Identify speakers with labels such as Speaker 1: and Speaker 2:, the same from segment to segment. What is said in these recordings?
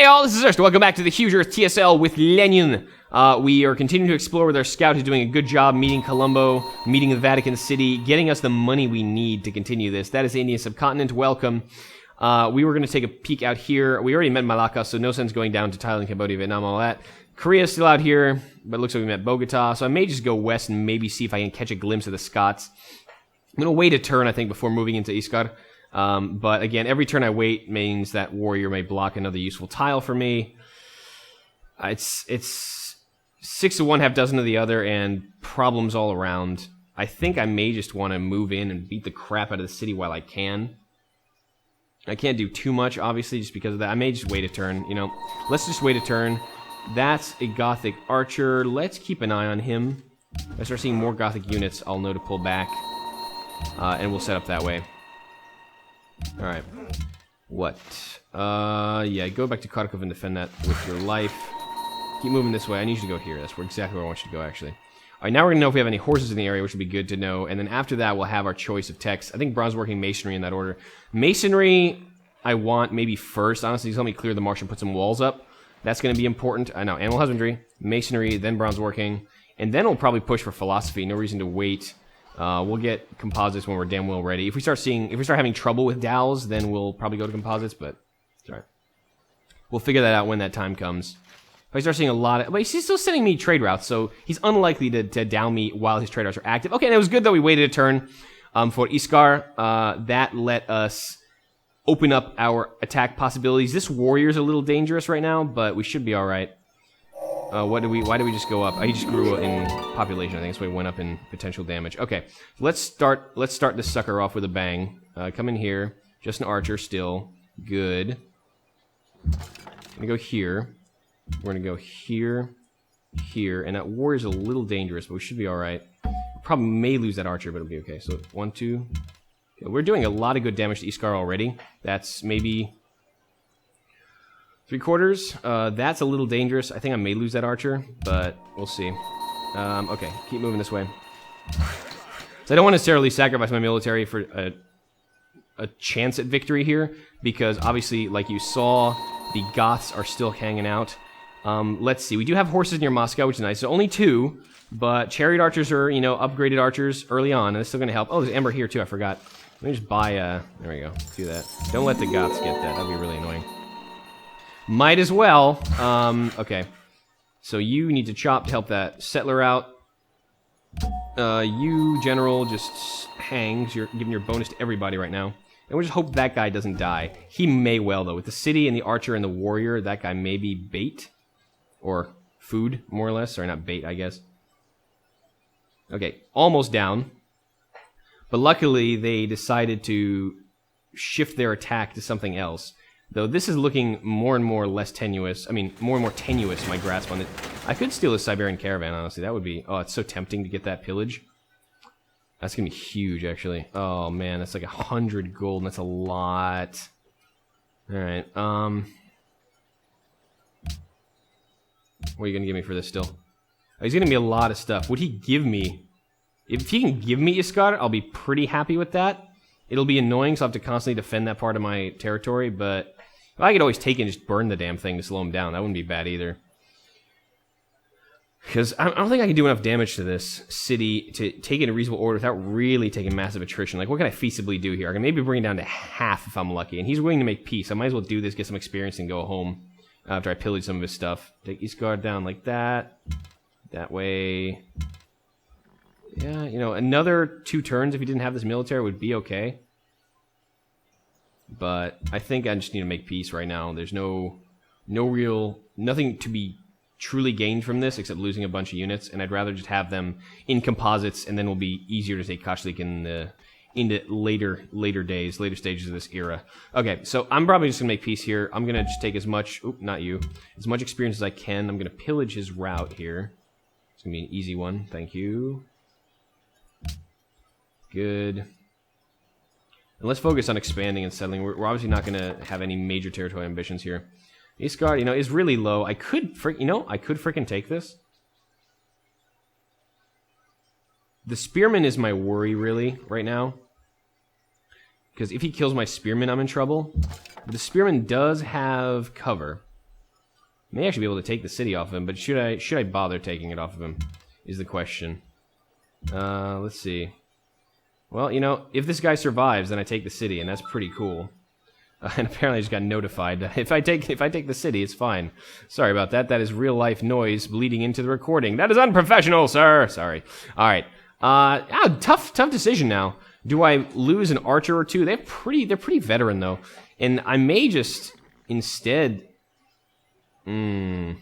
Speaker 1: Hey all, this is Erst. Welcome back to the Huge Earth TSL with Lenin. We are continuing to explore with our scout who's doing a good job meeting Colombo, meeting the Vatican City, getting us the money we need to continue this. That is the Indian subcontinent. Welcome. We were going to take a peek out here. We already met Malacca, so no sense going down to Thailand, Cambodia, Vietnam, all that. Korea's still out here, but it looks like we met Bogota, so I may just go west and maybe see if I can catch a glimpse of the Scots. I'm going to wait a turn, I think, before moving into Iaskar. But again, every turn I wait means that warrior may block another useful tile for me. It's 6 of one, half dozen of the other, and problems all around. I think I may just want to move in and beat the crap out of the city while I can. I can't do too much, obviously, just because of that. I may just wait a turn, you know. Let's just wait a turn. That's a Gothic archer. Let's keep an eye on him. If I start seeing more Gothic units, I'll know to pull back. And we'll set up that way. Alright. What? Yeah, go back to Kharkov and defend that with your life. Keep moving this way. I need you to go here. That's exactly where I want you to go, actually. Alright, now we're going to know if we have any horses in the area, which would be good to know. And then after that, we'll have our choice of techs. I think bronze working masonry in that order. Masonry, I want maybe first. Honestly, just let me clear the marsh and put some walls up. That's going to be important. I know, animal husbandry, masonry, then bronze working. And then we'll probably push for philosophy. No reason to wait. We'll get composites when we're damn well ready. If we start having trouble with dowels, then we'll probably go to composites, but sorry. We'll figure that out when that time comes. If I start seeing a lot of... But he's still sending me trade routes, so he's unlikely to down me while his trade routes are active. Okay, and it was good that we waited a turn for Iaskar. That let us open up our attack possibilities. This warrior's a little dangerous right now, but we should be alright. Why did we just go up? I just grew in population, I think. That's why we went up in potential damage. Okay, let's start this sucker off with a bang. Come in here. Just an archer still. Good. I'm gonna go here. We're gonna go here, here, and that warrior's a little dangerous, but we should be alright. Probably may lose that archer, but it'll be okay. So 1, 2. Okay, we're doing a lot of good damage to Iaskar already. That's maybe 3/4. That's a little dangerous. I think I may lose that archer, but we'll see. Okay, keep moving this way. So I don't want to necessarily sacrifice my military for a chance at victory here, because obviously, like you saw, the Goths are still hanging out. Let's see. We do have horses near Moscow, which is nice. So only 2, but chariot archers are, you know, upgraded archers early on, and it's still going to help. Oh, there's Ember here, too. I forgot. Let me just buy a... There we go. Do that. Don't let the Goths get that. That'd be really annoying. Might as well. Okay. So you need to chop to help that settler out. You, general, just hangs. You're giving your bonus to everybody right now. And we'll just hope that guy doesn't die. He may well, though. With the city and the archer and the warrior, that guy may be bait. Or food, more or less. Sorry, not bait, I guess. Okay, almost down. But luckily, they decided to shift their attack to something else. Though this is looking more and more less tenuous. I mean, more and more tenuous, my grasp on it. I could steal a Siberian caravan, honestly. That would be... Oh, it's so tempting to get that pillage. That's going to be huge, actually. Oh, man, that's like 100 gold, and that's a lot. Alright, what are you going to give me for this still? Oh, he's going to give me a lot of stuff. Would he give me... If he can give me Iaskar, I'll be pretty happy with that. It'll be annoying, so I'll have to constantly defend that part of my territory, but... I could always take it and just burn the damn thing to slow him down. That wouldn't be bad either. Because I don't think I can do enough damage to this city to take it in reasonable order without really taking massive attrition. Like, what can I feasibly do here? I can maybe bring it down to half if I'm lucky. And he's willing to make peace. I might as well do this, get some experience, and go home after I pillage some of his stuff. Take Iaskar down like that. That way. Yeah, you know, another 2 turns if he didn't have this military would be okay. But I think I just need to make peace right now. There's nothing to be truly gained from this except losing a bunch of units, and I'd rather just have them in composites, and then it'll be easier to take Kashlik into later days, later stages of this era. Okay, so I'm probably just gonna make peace here. I'm gonna just take as much, as much experience as I can. I'm gonna pillage his route here. It's gonna be an easy one. Thank you. Good. And let's focus on expanding and settling. We're obviously not going to have any major territorial ambitions here. Iaskar, you know, is really low. I could freaking take this. The spearman is my worry, really, right now. Because if he kills my spearman, I'm in trouble. But the spearman does have cover. May actually be able to take the city off of him, but should I bother taking it off of him, is the question. Let's see. Well, you know, if this guy survives, then I take the city, and that's pretty cool. And apparently I just got notified. If I take the city, it's fine. Sorry about that. That is real-life noise bleeding into the recording. That is unprofessional, sir! Sorry. Alright. Tough decision now. Do I lose an archer or two? They're pretty veteran, though. And I may just, instead... Yeah,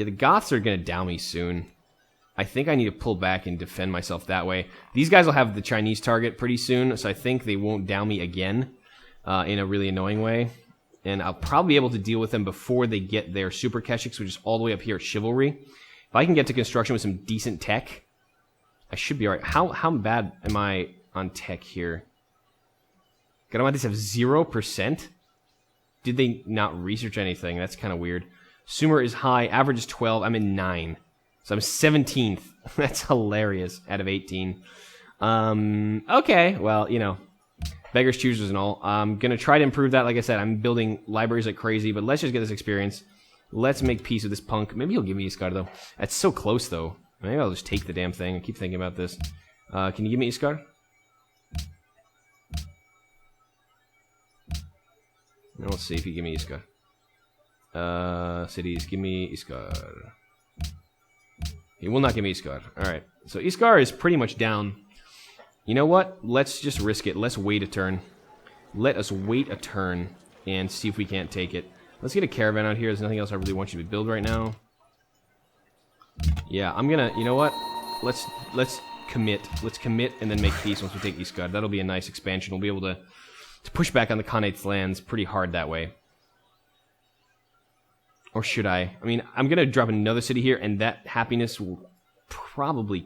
Speaker 1: the Goths are going to down me soon. I think I need to pull back and defend myself that way. These guys will have the Chinese target pretty soon, so I think they won't down me again in a really annoying way. And I'll probably be able to deal with them before they get their Super Keshiks, which is all the way up here at Chivalry. If I can get to construction with some decent tech, I should be alright. How bad am I on tech here? Garamantes have 0%? Did they not research anything? That's kind of weird. Sumer is high, average is 12, I'm in 9. So I'm 17th. That's hilarious, out of 18. Okay, well, you know, beggars choosers and all. I'm going to try to improve that. Like I said, I'm building libraries like crazy, but let's just get this experience. Let's make peace with this punk. Maybe he'll give me Iskar, though. That's so close, though. Maybe I'll just take the damn thing. I keep thinking about this. Can you give me Iskar? Now let's see if you give me Iskar. Cities, give me Iskar. He will not give me Iskar. Alright, so Iskar is pretty much down. You know what? Let's just risk it. Let's wait a turn. Let us wait a turn and see if we can't take it. Let's get a caravan out here. There's nothing else I really want you to build right now. Yeah, I'm gonna... You know what? Let's commit. Let's commit and then make peace once we take Iskar. That'll be a nice expansion. We'll be able to push back on the Khanate's lands pretty hard that way. Or should I? I mean, I'm going to drop another city here, and that happiness will probably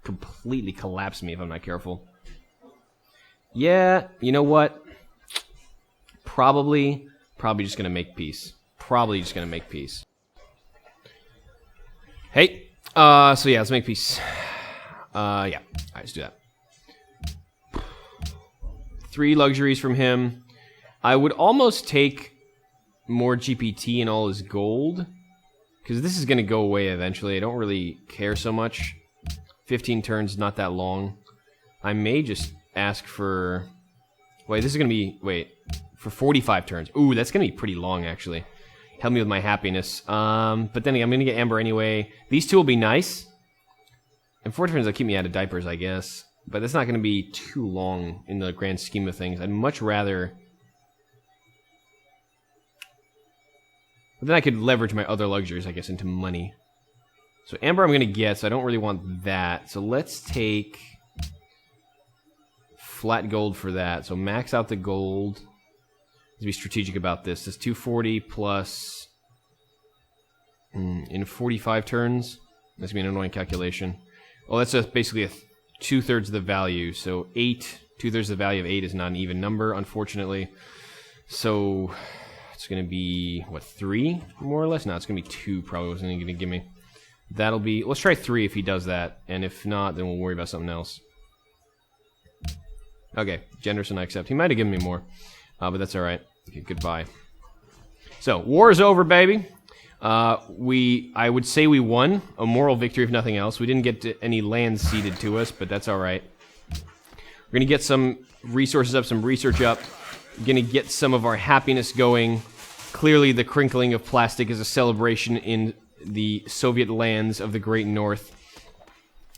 Speaker 1: completely collapse me if I'm not careful. Yeah, you know what? Probably just going to make peace. Probably just going to make peace. Hey, so yeah, let's make peace. Yeah, all right, let's do that. 3 luxuries from him. I would almost take more GPT and all his gold, because this is going to go away eventually. I don't really care so much. 15 turns, not that long. I may just ask for... Wait, this is going to be... Wait, for 45 turns. Ooh, that's going to be pretty long, actually. Help me with my happiness. But then again, I'm going to get Amber anyway. These two will be nice. And 40 turns will keep me out of diapers, I guess. But that's not going to be too long in the grand scheme of things. I'd much rather... But then I could leverage my other luxuries, I guess, into money. So Amber I'm going to get, so I don't really want that. So let's take flat gold for that. So max out the gold. Let's be strategic about this. This 240 plus... in 45 turns. That's going to be an annoying calculation. Well, that's just basically 2/3 of the value. So 8, 2/3 of the value of 8 is not an even number, unfortunately. So... It's going to be, what, 3, more or less? No, it's going to be 2, probably wasn't going to give me. That'll be, let's try 3 if he does that. And if not, then we'll worry about something else. Okay, generous and I accept. He might have given me more, but that's alright. Okay, goodbye. So, war is over, baby. I would say we won. A moral victory, if nothing else. We didn't get any land ceded to us, but that's alright. We're going to get some resources up, some research up. Going to get some of our happiness going. Clearly, the crinkling of plastic is a celebration in the Soviet lands of the Great North.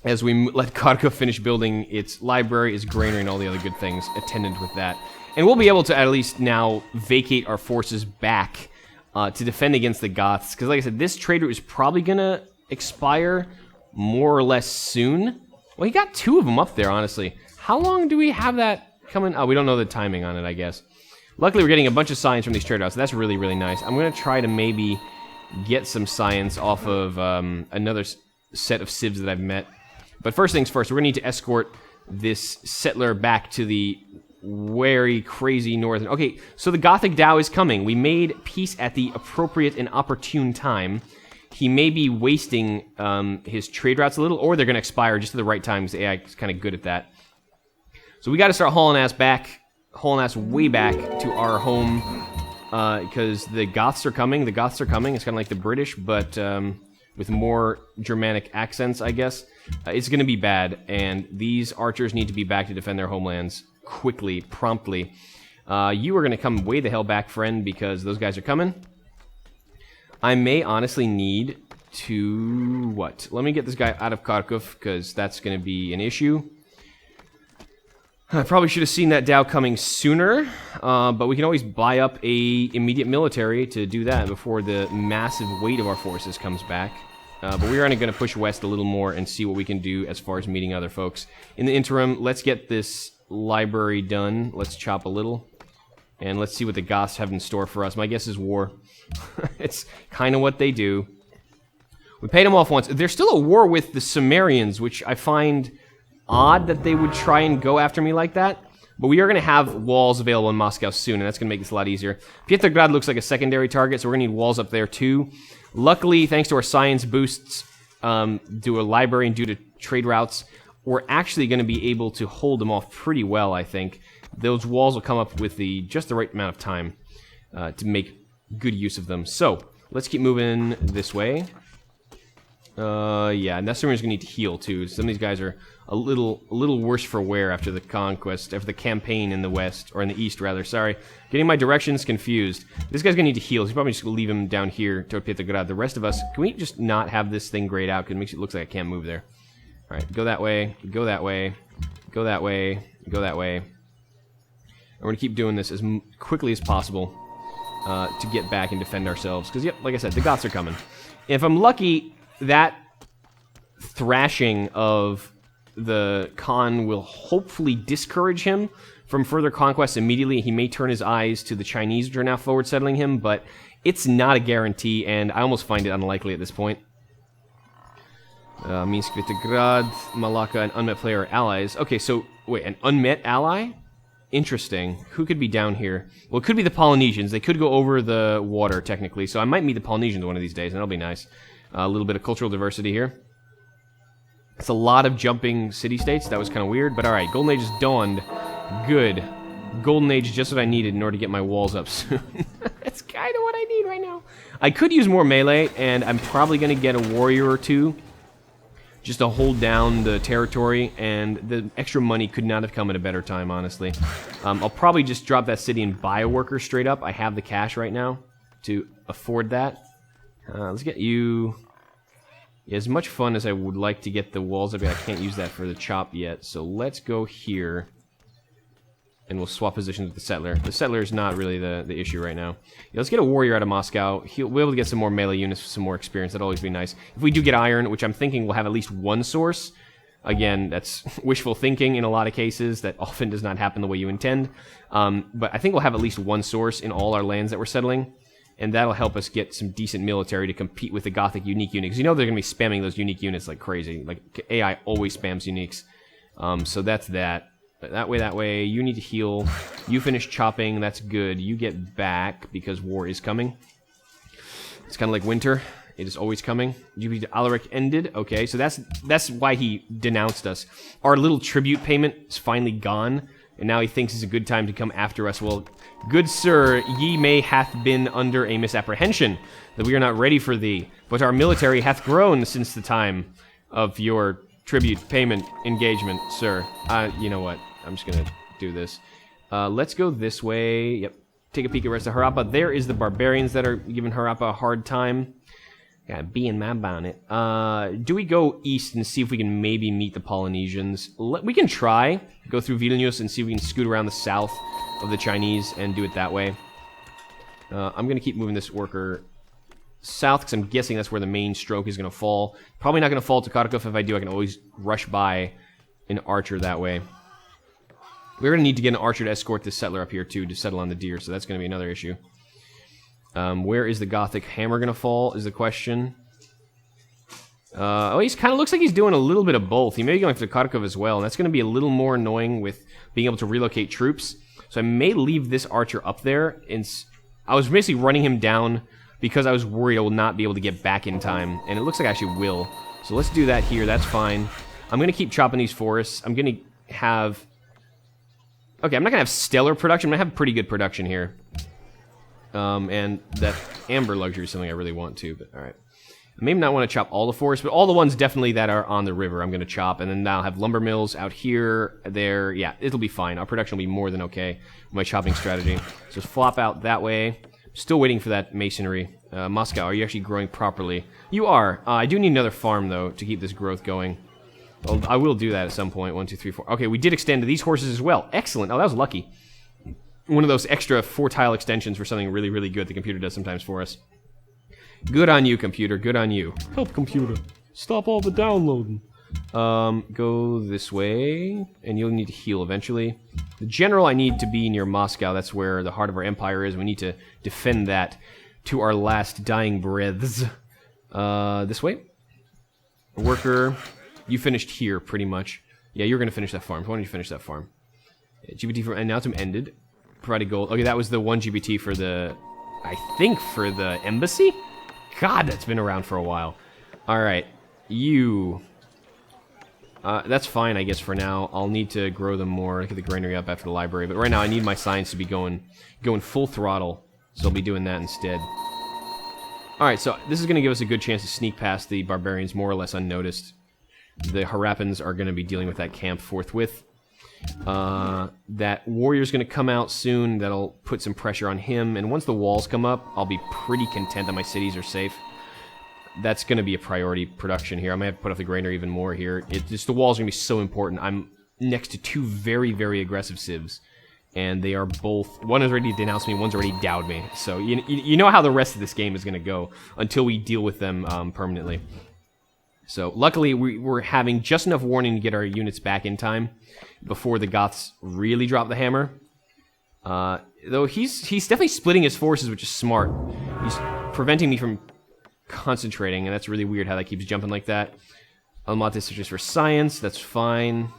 Speaker 1: As we let Kharkov finish building its library, its granary, and all the other good things attendant with that. And we'll be able to at least now vacate our forces back to defend against the Goths. Because like I said, this trade route is probably going to expire more or less soon. Well, he got 2 of them up there, honestly. How long do we have that coming? Oh, we don't know the timing on it, I guess. Luckily, we're getting a bunch of science from these trade routes, so that's really, really nice. I'm going to try to maybe get some science off of another set of civs that I've met. But first things first, we're going to need to escort this settler back to the very crazy northern... Okay, so the Gothic Dao is coming. We made peace at the appropriate and opportune time. He may be wasting his trade routes a little, or they're going to expire just at the right time, because the AI is kind of good at that. So we got to start hauling ass back hauling ass way back to our home because the Goths are coming. The Goths are coming. It's kind of like the British, but with more Germanic accents, I guess. It's going to be bad, and these archers need to be back to defend their homelands quickly, promptly. You are going to come way the hell back, friend, because those guys are coming. I may honestly need to... what? Let me get this guy out of Kharkov, because that's going to be an issue. I probably should have seen that Dow coming sooner, but we can always buy up a immediate military to do that before the massive weight of our forces comes back. But we're going to push west a little more and see what we can do as far as meeting other folks. In the interim, let's get this library done. Let's chop a little. And let's see what the Goths have in store for us. My guess is war. It's kind of what they do. We paid them off once. There's still a war with the Sumerians, which I find odd that they would try and go after me like that. But we are going to have walls available in Moscow soon, and that's going to make this a lot easier. Petrograd looks like a secondary target, so we're going to need walls up there too. Luckily, thanks to our science boosts, due to a library and due to trade routes, we're actually going to be able to hold them off pretty well, I think. Those walls will come up with just the right amount of time to make good use of them. So, let's keep moving this way. Yeah, and that's somebody's going to need to heal, too. Some of these guys are a little worse for wear after the conquest, after the campaign in the west, or in the east, rather, sorry. Getting my directions confused. This guy's going to need to heal. He's probably just going to leave him down here toward Petrograd. The rest of us, can we just not have this thing grayed out? Because it makes it look like I can't move there. Alright, go that way, go that way, go that way, go that way. And we're going to keep doing this as quickly as possible to get back and defend ourselves. Because, yep, like I said, the Goths are coming. If I'm lucky, that thrashing of the Khan will hopefully discourage him from further conquests immediately. He may turn his eyes to the Chinese, which are now forward settling him, but it's not a guarantee, and I almost find it unlikely at this point. Minsk, Vitrograd, Malacca, and unmet player are allies. Okay, so, wait, an unmet ally? Interesting. Who could be down here? Well, it could be the Polynesians. They could go over the water, technically, so I might meet the Polynesians one of these days, and that'll be nice. A little bit of cultural diversity here. It's a lot of jumping city-states. That was kind of weird, but alright. Golden Age is dawned. Good. Golden Age is just what I needed in order to get my walls up soon. That's kind of what I need right now. I could use more melee, and I'm probably going to get a warrior or two just to hold down the territory, and the extra money could not have come at a better time, honestly. I'll probably just drop that city and buy a worker straight up. I have the cash right now to afford that. Let's get you... As much fun as I would like to get the walls up, I can't use that for the chop yet. So let's go here, and we'll swap positions with the settler. The settler is not really the issue right now. Yeah, let's get a warrior out of Moscow. We'll be able to get some more melee units with some more experience. That'll always be nice. If we do get iron, which I'm thinking we'll have at least one source. Again, that's wishful thinking in a lot of cases. That often does not happen the way you intend. But I think we'll have at least one source in all our lands that we're settling. And that'll help us get some decent military to compete with the Gothic unique units. You know they're going to be spamming those unique units like crazy. Like, AI always spams uniques. So that's that. That way. You need to heal. You finish chopping. That's good. You get back because war is coming. It's kind of like winter. It is always coming. Alaric ended. Okay, so that's why he denounced us. Our little tribute payment is finally gone. And now he thinks it's a good time to come after us. Well, good sir, ye may hath been under a misapprehension, that we are not ready for thee. But our military hath grown since the time of your tribute payment engagement, sir. You know what? I'm just going to do this. Let's go this way. Yep. Take a peek at the rest of Harappa. There is the barbarians that are giving Harappa a hard time. Gotta be in my bonnet. Do we go east and see if we can maybe meet the Polynesians? We can try. Go through Vilnius and see if we can scoot around the south of the Chinese and do it that way. I'm going to keep moving this worker south because I'm guessing that's where the main stroke is going to fall. Probably not going to fall to Kharkov. If I do, I can always rush by an archer that way. We're going to need to get an archer to escort this settler up here too to settle on the deer, so that's going to be another issue. Where is the Gothic hammer going to fall is the question. Oh, he kind of looks like he's doing a little bit of both. He may be going for Kharkov as well, and that's going to be a little more annoying with being able to relocate troops. So I may leave this archer up there. I was basically running him down because I was worried I will not be able to get back in time, and it looks like I actually will. So let's do that here. That's fine. I'm going to keep chopping these forests. I'm going to have Okay, I'm not gonna have stellar production. I'm gonna have pretty good production here. And that amber luxury is something I really want to, but alright. I may not want to chop all the forests, but all the ones definitely that are on the river I'm going to chop. And then I'll have lumber mills out here, there. Yeah, it'll be fine. Our production will be more than okay with my chopping strategy. So just flop out that way. Still waiting for that masonry. Moscow, are you actually growing properly? You are. I do need another farm, though, to keep this growth going. Well, I will do that at some point. 1, 2, 3, 4. Okay, we did extend to these horses as well. Excellent. Oh, that was lucky. One of those extra 4-tile extensions for something really, really good the computer does sometimes for us. Good on you, computer. Good on you.
Speaker 2: Help, computer. Stop all the downloading.
Speaker 1: Go this way, and you'll need to heal eventually. The general, I need to be near Moscow. That's where the heart of our empire is. We need to defend that to our last dying breaths. This way. Worker, you finished here, pretty much. Yeah, you're going to finish that farm. Why don't you finish that farm? GBT for announcement ended. Provided gold. Okay, that was the 1 GBT for the... I think for the embassy? God, that's been around for a while. Alright, you... that's fine, I guess, for now. I'll need to grow them more, get the granary up after the library. But right now, I need my science to be going full throttle. So I'll be doing that instead. Alright, so this is going to give us a good chance to sneak past the barbarians more or less unnoticed. The Harappans are going to be dealing with that camp forthwith. That warrior's going to come out soon. That'll put some pressure on him. And once the walls come up, I'll be pretty content that my cities are safe. That's going to be a priority production here. I might have to put off the granary even more here. Just the walls are going to be so important. I'm next to 2 very, very aggressive civs. And they are both... One has already denounced me, one's already dowed me. So you know how the rest of this game is going to go until we deal with them permanently. So luckily, we're having just enough warning to get our units back in time before the Goths really drop the hammer. Though he's definitely splitting his forces, which is smart. He's preventing me from concentrating, and that's really weird how that keeps jumping like that. Almaty is just for science, that's fine.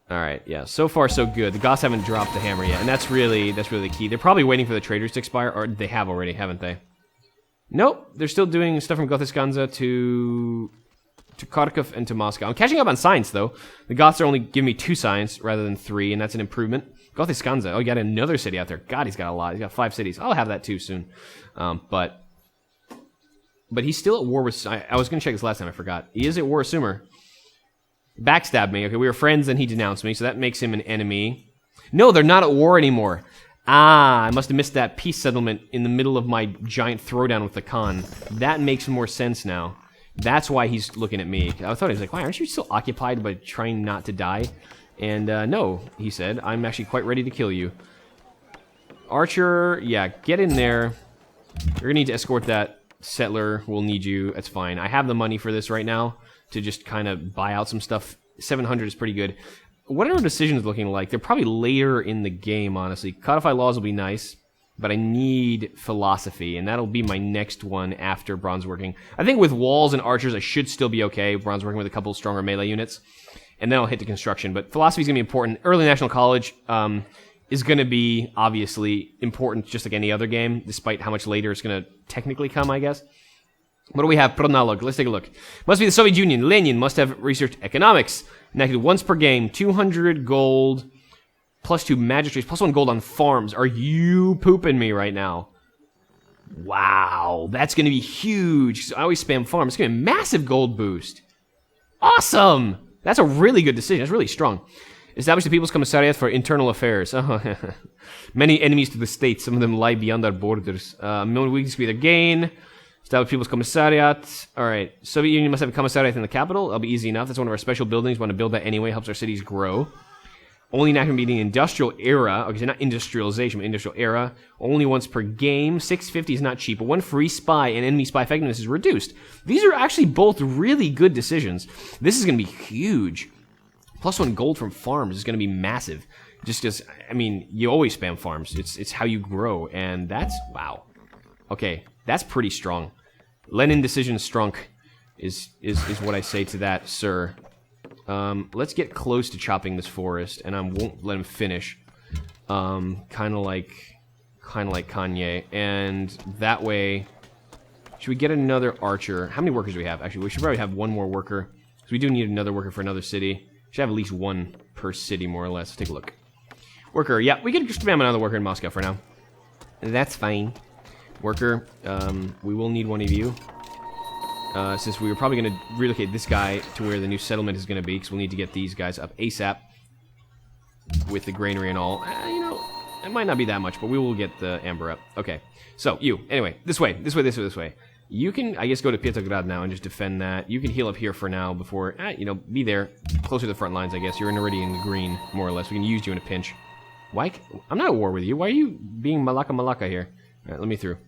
Speaker 1: Alright, yeah, so far so good. The Goths haven't dropped the hammer yet, and that's really the key. They're probably waiting for the traders to expire, or they have already, haven't they? Nope, they're still doing stuff from Gothiskanza to Kharkov and to Moscow. I'm catching up on science, though. The Goths are only giving me 2 science rather than 3, and that's an improvement. Gothiskanza, oh, you got another city out there. God, he's got a lot. He's got 5 cities. I'll have that too soon. But he's still at war with... I was going to check this last time, I forgot. He is at war with Sumer. Backstabbed me. Okay, we were friends, and he denounced me, so that makes him an enemy. No, they're not at war anymore. Ah, I must have missed that peace settlement in the middle of my giant throwdown with the Khan. That makes more sense now. That's why he's looking at me. I thought he was like, why, aren't you still occupied by trying not to die? And, no, he said, I'm actually quite ready to kill you. Archer, yeah, get in there. You're gonna need to escort that settler. We'll need you. That's fine. I have the money for this right now to just kind of buy out some stuff. 700 is pretty good. What are our decisions looking like? They're probably later in the game, honestly. Codify laws will be nice, but I need philosophy, and that'll be my next one after bronze working. I think with walls and archers, I should still be okay. Bronze working with a couple stronger melee units, and then I'll hit the construction. But philosophy is going to be important. Early National College is going to be, obviously, important just like any other game, despite how much later it's going to technically come, I guess. What do we have? Pronolog. Let's take a look. Must be the Soviet Union. Lenin must have researched economics. Enacted once per game. 200 gold. +2 magistrates. +1 gold on farms. Are you pooping me right now? Wow. That's going to be huge. I always spam farms. It's going to be a massive gold boost. Awesome. That's a really good decision. That's really strong. Establish the People's Commissariat for Internal Affairs. Many enemies to the state. Some of them lie beyond our borders. No weakness can be their gain. Establish People's Commissariat. Alright. Soviet Union must have a commissariat in the capital. That'll be easy enough. That's one of our special buildings. We want to build that anyway. Helps our cities grow. Only not going to be the industrial era. Okay, so not industrialization, but industrial era. Only once per game. 650 is not cheap. But 1 free spy and enemy spy effectiveness is reduced. These are actually both really good decisions. This is going to be huge. +1 gold from farms is going to be massive. Just because, I mean, you always spam farms. It's how you grow. And that's, wow. Okay, that's pretty strong. Lenin decision strunk is what I say to that, sir. Let's get close to chopping this forest, and I won't let him finish. Kind of like Kanye. And that way, should we get another archer? How many workers do we have? Actually, we should probably have 1 more worker, because we do need another worker for another city. Should have at least 1 per city, more or less. Let's take a look. Worker, yeah, we can just spam another worker in Moscow for now. That's fine. Worker, we will need one of you. Since we were probably going to relocate this guy to where the new settlement is going to be, because we'll need to get these guys up ASAP. With the granary and all. You know, it might not be that much, but we will get the amber up. Okay, so you, anyway, this way. You can, I guess, go to Petrograd now and just defend that. You can heal up here for now before, you know, be there, closer to the front lines, I guess. You're already in the green, more or less. We can use you in a pinch. Why? I'm not at war with you. Why are you being malaka here? Alright, let me through.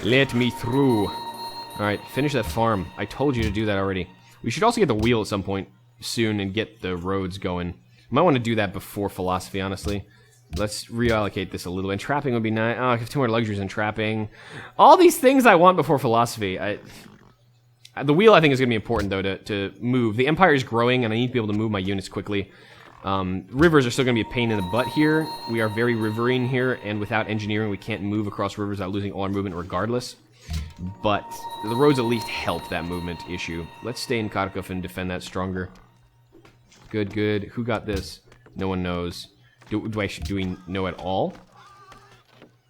Speaker 1: Let me through. Alright, finish that farm. I told you to do that already. We should also get the wheel at some point soon and get the roads going. Might want to do that before philosophy, honestly. Let's reallocate this a little. And trapping would be nice. Oh, I have 2 more luxuries in trapping. All these things I want before philosophy. The wheel, I think, is going to be important, though, to move. The empire is growing, and I need to be able to move my units quickly. Rivers are still going to be a pain in the butt here. We are very riverine here, and without engineering, we can't move across rivers without losing all our movement regardless. But the roads at least help that movement issue. Let's stay in Kharkov and defend that stronger. Good, good. Who got this? No one knows. Do we know at all?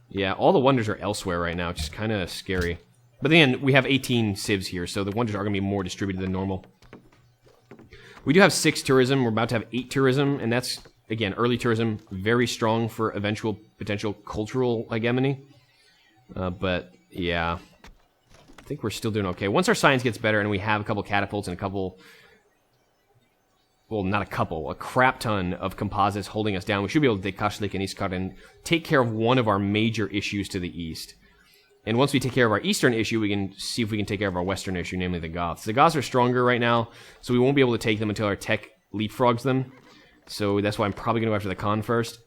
Speaker 1: Yeah, all the wonders are elsewhere right now, which is kind of scary. But then we have 18 civs here, so the wonders are going to be more distributed than normal. We do have 6 tourism. We're about to have 8 tourism, and that's, again, early tourism, very strong for eventual potential cultural hegemony. But, yeah, I think we're still doing okay. Once our science gets better and we have a couple catapults and a couple... Well, not a couple, a crap ton of composites holding us down. We should be able to take Kashlik and Iskar and take care of one of our major issues to the east. And once we take care of our eastern issue, we can see if we can take care of our western issue, namely the Goths. The Goths are stronger right now, so we won't be able to take them until our tech leapfrogs them. So that's why I'm probably going to go after the Khan first.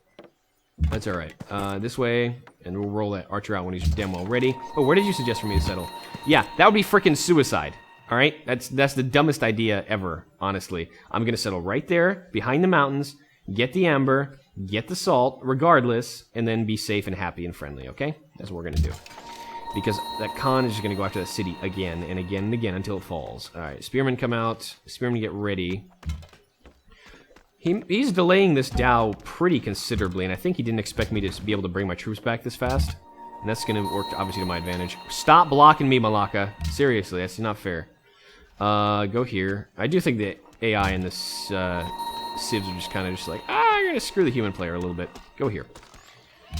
Speaker 1: That's alright. This way, and we'll roll that archer out when he's damn well ready. Oh, where did you suggest for me to settle? Yeah, that would be frickin' suicide. Alright, that's the dumbest idea ever, honestly. I'm gonna settle right there, behind the mountains, get the amber, get the salt, regardless, and then be safe and happy and friendly, okay? That's what we're gonna do. Because that Khan is just gonna go after that city again and again and again until it falls. Alright, spearmen come out, spearmen get ready. He's delaying this Dow pretty considerably, and I think he didn't expect me to be able to bring my troops back this fast. And that's gonna work, obviously, to my advantage. Stop blocking me, Malaka. Seriously, that's not fair. Go here. I do think the AI in this civs are just kind of just like, you're gonna screw the human player a little bit. Go here.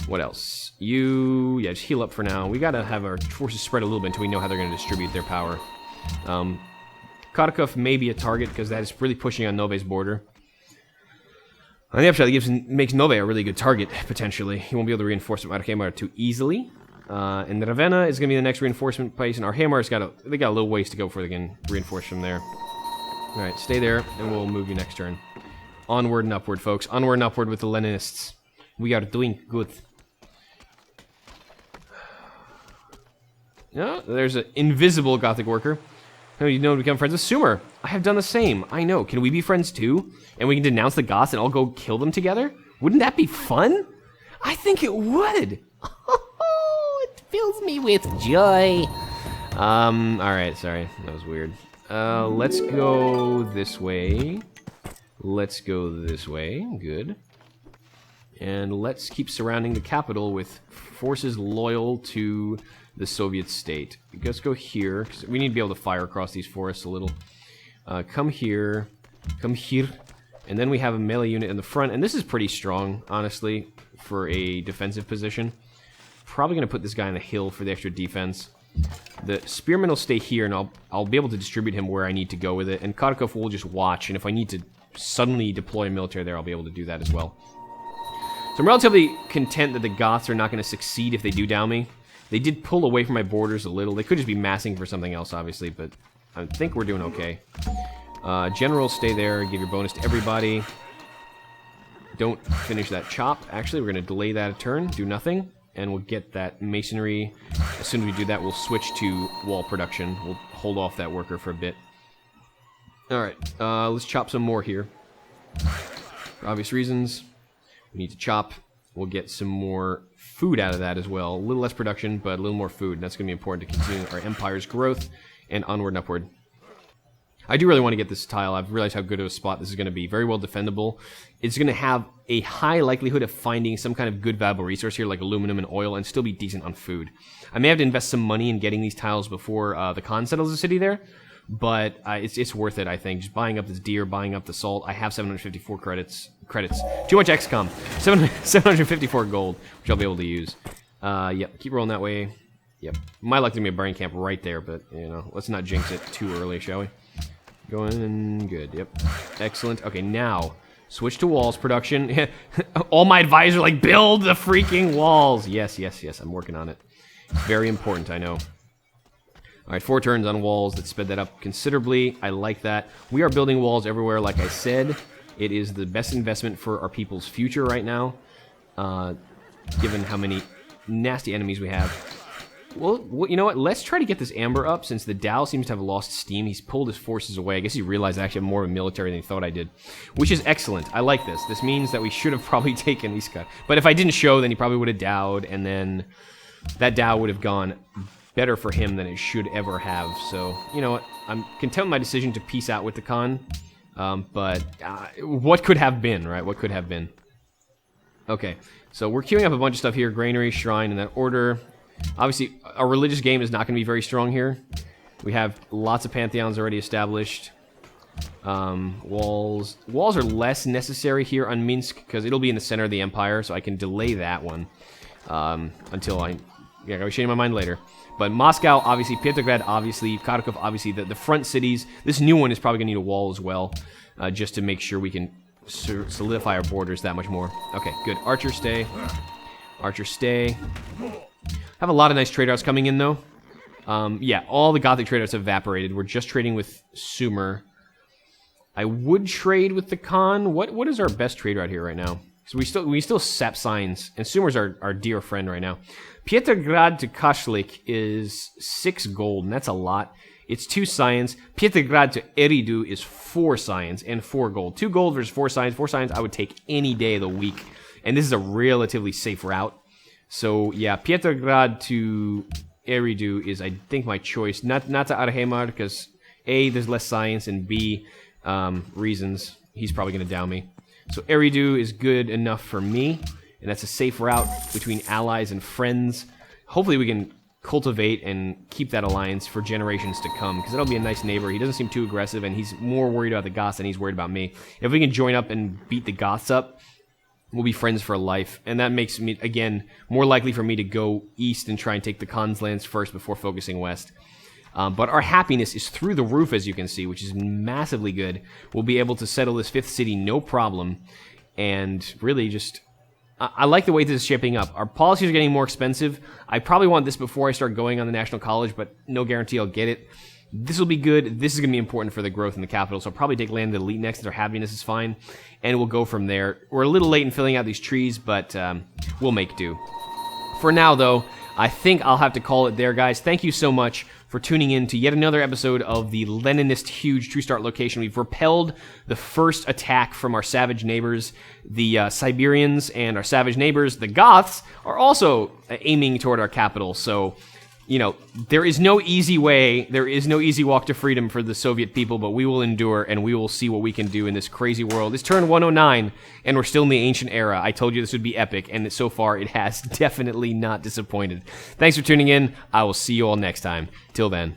Speaker 1: What else? You, yeah, just heal up for now. We gotta have our forces spread a little bit until we know how they're gonna distribute their power. Kharkov may be a target because that is really pushing on Nove's border. On the upshot, it makes Nove a really good target, potentially. He won't be able to reinforce Arkhemar too easily. And Ravenna is going to be the next reinforcement place, and Arkhemar's got a little ways to go before they can reinforce from there. Alright, stay there, and we'll move you next turn. Onward and upward, folks. Onward and upward with the Leninists. We are doing good. Yeah, there's an invisible Gothic worker. Oh, you know to become friends with Sumer. I have done the same. I know. Can we be friends too? And we can denounce the Goths and all go kill them together? Wouldn't that be fun? I think it would. It fills me with joy. Alright, sorry. That was weird. Let's go this way. Let's go this way. Good. And let's keep surrounding the capital with forces loyal to the Soviet state. Let's go here, because we need to be able to fire across these forests a little. Come here. Come here. And then we have a melee unit in the front, and this is pretty strong, honestly, for a defensive position. Probably going to put this guy on the hill for the extra defense. The spearman will stay here, and I'll be able to distribute him where I need to go with it, and Kharkov will just watch, and if I need to suddenly deploy military there, I'll be able to do that as well. So I'm relatively content that the Goths are not going to succeed if they do down me. They did pull away from my borders a little. They could just be massing for something else, obviously, but I think we're doing okay. General, stay there. Give your bonus to everybody. Don't finish that chop. Actually, we're going to delay that a turn. Do nothing. And we'll get that masonry. As soon as we do that, we'll switch to wall production. We'll hold off that worker for a bit. Alright, let's chop some more here. For obvious reasons, we need to chop. We'll get some more food out of that as well. A little less production, but a little more food. And that's going to be important to continue our empire's growth and onward and upward. I do really want to get this tile. I've realized how good of a spot this is going to be. Very well defendable. It's going to have a high likelihood of finding some kind of good valuable resource here, like aluminum and oil, and still be decent on food. I may have to invest some money in getting these tiles before the Khan settles the city there, but it's worth it, I think. Just buying up this deer, buying up the salt. I have 754 credits. Too much XCOM. 754 gold, which I'll be able to use. Yep, keep rolling that way. Yep. My luck to be a burning camp right there, but, you know, let's not jinx it too early, shall we? Going in good, yep. Excellent. Okay, now, switch to walls production. All my advisors like, build the freaking walls. Yes, yes, yes, I'm working on it. Very important, I know. Alright, 4 turns on walls. That sped that up considerably. I like that. We are building walls everywhere, like I said. It is the best investment for our people's future right now, given how many nasty enemies we have. Well, you know what? Let's try to get this Amber up, since the Dow seems to have lost steam. He's pulled his forces away. I guess he realized I actually have more of a military than he thought I did, which is excellent. I like this. This means that we should have probably taken Iskar. But if I didn't show, then he probably would have Dowed, and then that Dow would have gone better for him than it should ever have. So, you know what? I'm content with my decision to peace out with the Khan. But what could have been, right? What could have been? Okay, so we're queuing up a bunch of stuff here. Granary, shrine, in that order. Obviously, our religious game is not going to be very strong here. We have lots of pantheons already established. Walls are less necessary here on Minsk, because it'll be in the center of the empire, so I can delay that one until I gotta change my mind later. But Moscow, obviously, Petrograd, obviously, Kharkov, obviously, the front cities. This new one is probably going to need a wall as well, just to make sure we can solidify our borders that much more. Okay, good. Archer, stay. Archer, stay. Have a lot of nice trade routes coming in, though. Yeah, all the Gothic trade routes have evaporated. We're just trading with Sumer. I would trade with the Khan. What is our best trade route here right now? So we still sap signs, and Sumer's our dear friend right now. Petrograd to Kashlik is 6 gold, and that's a lot. It's 2 science. Petrograd to Eridu is 4 science and 4 gold. 2 gold versus 4 science. 4 science I would take any day of the week, and this is a relatively safe route. So yeah, Petrograd to Eridu is, I think, my choice. Not to Arhemar, because A, there's less science, and B, reasons. He's probably going to down me. So Eridu is good enough for me, and that's a safe route between allies and friends. Hopefully we can cultivate and keep that alliance for generations to come, because that'll be a nice neighbor. He doesn't seem too aggressive, and he's more worried about the Goths than he's worried about me. If we can join up and beat the Goths up, we'll be friends for life, and that makes me, again, more likely for me to go east and try and take the Khan's lands first before focusing west. But our happiness is through the roof, as you can see, which is massively good. We'll be able to settle this 5th city no problem, and really just... I like the way this is shaping up. Our policies are getting more expensive. I probably want this before I start going on the National College, but no guarantee I'll get it. This will be good. This is going to be important for the growth in the capital, so I'll probably take land to elite next. Our happiness is fine, and we'll go from there. We're a little late in filling out these trees, but we'll make do. For now, though, I think I'll have to call it there, guys. Thank you so much for tuning in to yet another episode of the Leninist Huge True Start location. We've repelled the first attack from our savage neighbors. The Siberians and our savage neighbors, the Goths, are also aiming toward our capital. So, you know, there is no easy way, there is no easy walk to freedom for the Soviet people, but we will endure, and we will see what we can do in this crazy world. It's turn 109, and we're still in the ancient era. I told you this would be epic, and so far it has definitely not disappointed. Thanks for tuning in. I will see you all next time. Till then.